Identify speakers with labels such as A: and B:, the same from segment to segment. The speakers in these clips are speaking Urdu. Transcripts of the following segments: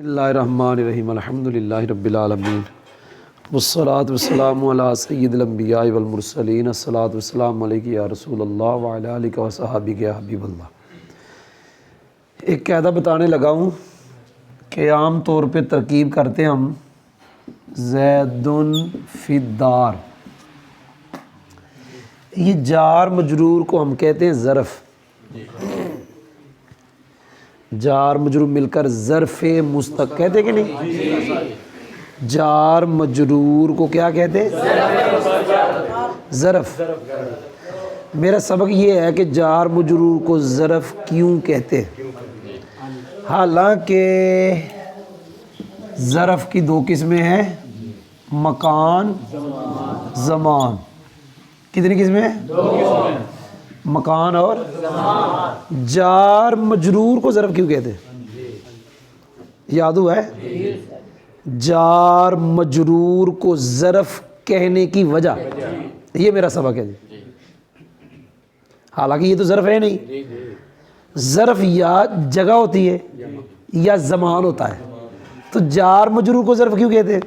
A: اللہ الرحمن الرحیم الحمدللہ رب العالمین والصلاة والسلام علی سید الانبیاء والمرسلین الصلاة والسلام علیک یا رسول اللہ وعلی آلک وصحابک یا حبیب اللہ۔ ایک قاعدہ بتانے لگا ہوں کہ عام طور پہ ترکیب کرتے ہیں ہم زید فی الدار، یہ جار مجرور کو ہم کہتے ہیں ظرف، جار مجرور مل کر ظرف مستقل کہتے کہ نہیں؟ جار مجرور کو کیا کہتے ہیں؟ ظرف۔ میرا سبق یہ ہے کہ جار مجرور کو ظرف کیوں کہتے ہیں، حالانکہ ظرف کی دو قسمیں ہیں، مکان زمان۔ کتنی قسمیں ہیں؟ مکان اور جار مجرور کو ظرف کیوں کہتے ہیں؟ یاد ہوا ہے؟ جار مجرور کو ظرف کہنے کی وجہ، یہ میرا سبق ہے جی۔ حالانکہ یہ تو ظرف ہے نہیں، ظرف یا جگہ ہوتی ہے یا زمان ہوتا ہے، تو جار مجرور کو ظرف کیوں کہتے ہیں؟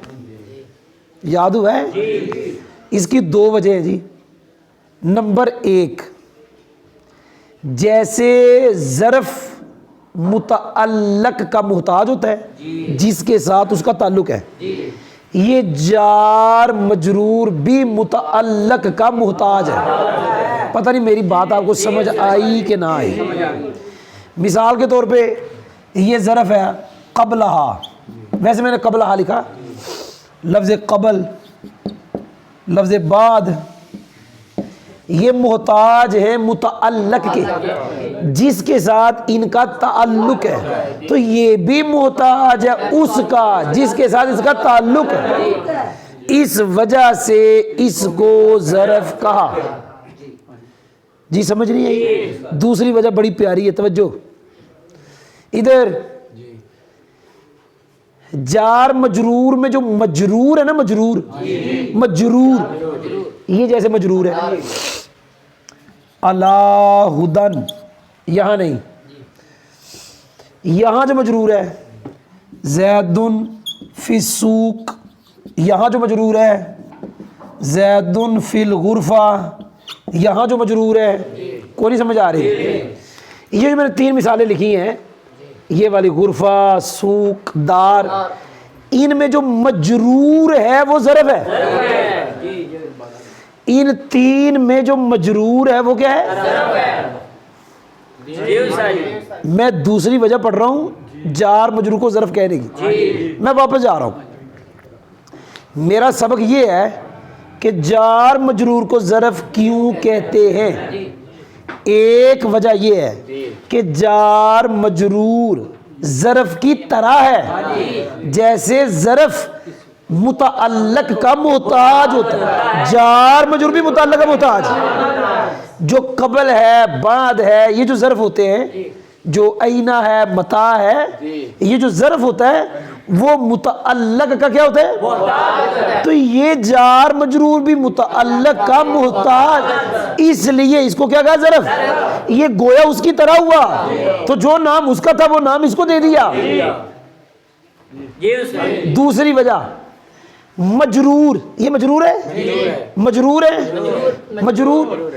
A: یاد ہوا ہے؟ اس کی دو وجہ ہیں جی۔ نمبر ایک، جیسے ظرف متعلق کا محتاج ہوتا ہے جس کے ساتھ اس کا تعلق ہے، یہ جار مجرور بھی متعلق کا محتاج ہے۔ پتہ نہیں میری بات آپ کو سمجھ آئی کہ نہ آئی؟ مثال کے طور پہ یہ ظرف ہے قبلہا، ویسے میں نے قبلہا لکھا، لفظ قبل لفظ بعد یہ محتاج ہے متعلق کے جس کے ساتھ ان کا تعلق ہے، تو یہ بھی محتاج ہے اس کا جس کے ساتھ اس کا تعلق ہے، اس وجہ سے اس کو ظرف کہا۔ جی سمجھ نہیں آئی؟ دوسری وجہ بڑی پیاری ہے، توجہ ادھر۔ جار مجرور میں جو مجرور ہے نا، مجرور یہ جیسے مجرور ہے علی ہدن، یہاں نہیں، یہاں جو مجرور ہے زید فی السوق، یہاں جو مجرور ہے زید فی الغرفہ، یہاں جو مجرور ہے، کوئی نہیں سمجھ آ رہی؟ یہ جو میں نے تین مثالیں لکھی ہیں، یہ والی غرفہ، سوق، دار، ان میں جو مجرور ہے وہ ظرف ہے، ان تین میں جو مجرور ہے وہ کیا ہے؟ میں دوسری وجہ پڑھ رہا ہوں جار مجرور کو ظرف کہنے کی، میں واپس جا رہا ہوں۔ میرا سبق یہ ہے کہ جار مجرور کو ظرف کیوں کہتے ہیں۔ ایک وجہ یہ ہے کہ جار مجرور ظرف کی طرح ہے، جیسے ظرف متعلق کا محتاج ہوتا ہے، جار مجرور بھی متعلق کا محتاج۔ جو قبل ہے، بعد ہے، یہ جو ظرف ہوتے ہیں، جو اینہ ہے، متاع ہے، یہ جو ظرف ہوتا ہے وہ متعلق کا کیا ہوتا ہے؟ تو یہ جار مجرور بھی متعلق کا محتاج، اس لیے اس کو کیا کہا؟ ظرف۔ یہ گویا اس کی طرح ہوا، تو جو نام اس کا تھا وہ نام اس کو دے دیا۔ دوسری وجہ مجرور، یہ مجرور ہے،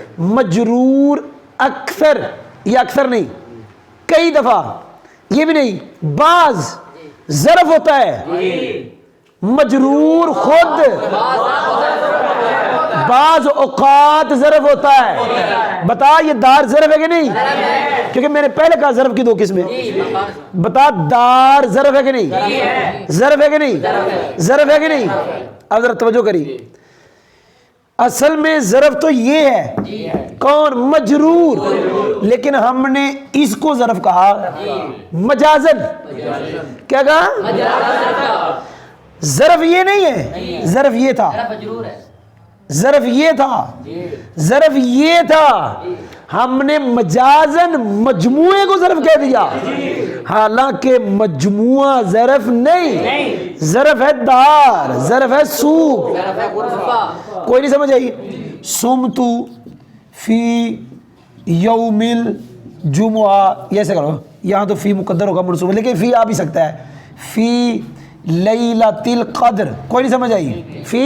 A: مجرور اکثر، یہ اکثر نہیں، کئی دفعہ، یہ بھی نہیں، بعض ظرف ہوتا ہے، مجرور خود بعض اوقات ظرف ہوتا ہے۔ بتا یہ دار ظرف ہے کہ نہیں؟ کیونکہ میں نے پہلے کہا ظرف کی دو قسمیں، بتا دار ظرف ہے کہ نہیں؟ ظرف ہے کہ نہیں؟ ظرف ہے کہ نہیں؟ اب ذرا توجہ کری، اصل میں ظرف تو یہ ہے، کون؟ مجرور، لیکن ہم نے اس کو ظرف کہا مجازن۔ کیا کہا؟ ظرف یہ نہیں ہے، ظرف یہ تھا، ظرف یہ تھا، ہم نے مجازن مجموعے کو ظرف کہہ دیا، حالانکہ مجموعہ ظرف نہیں، ظرف ہے دار، ظرف ہے سوق۔ کوئی نہیں سمجھ آئی؟ سمتو فی یوم الجمعہ، یہ ایسے کرو، یہاں تو فی مقدر ہوگا منصوب، لیکن فی آ بھی سکتا ہے، فی لیلۃ القدر، کوئی نہیں سمجھ آئی؟ فی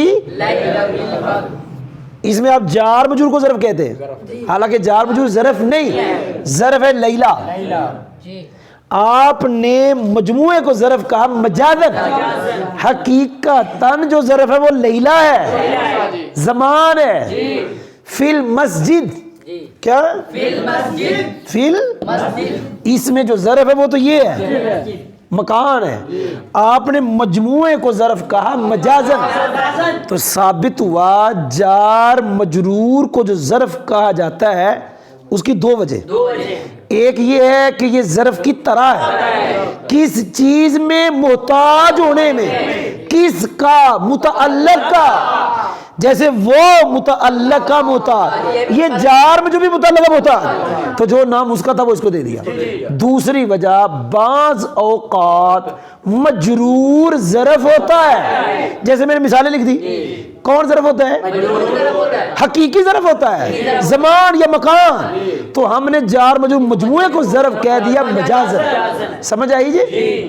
A: اس میں آپ جار مجرور کو ظرف کہتے ہیں، حالانکہ جار مجرور ظرف نہیں، ظرف ہے لیلہ۔ آپ نے مجموعے کو ظرف کہا مجازن، حقیقتاً جو ظرف ہے وہ لیلہ ہے، زمان ہے۔ فی المسجد، کیا فی اس میں جو ظرف ہے وہ تو یہ ہے، مکان ہے۔ آپ نے مجموعے کو ظرف کہا مجازن، تو ثابت ہوا جار مجرور کو جو ظرف کہا جاتا ہے اس کی دو وجہ، ایک یہ ہے کہ یہ ظرف کی طرح ہے، کس چیز میں محتاج ہونے میں، کس کا، متعلق کا، جیسے وہ متعلق کا محتاج، یہ جار میں جو بھی متعلق کا محتاج، تو جو نام اس کا تھا وہ اس کو دے دیا۔ دوسری وجہ، بعض اوقات مجرور ظرف ہوتا ہے، جیسے میں نے مثالیں لکھ دی، کون ظرف ہوتا ہے؟ حقیقی ظرف ہوتا ہے، زمان یا مکان، تو ہم نے جار مجرور مجموعے کو ظرف کہہ دیا مجازن۔ سمجھ آئی جی؟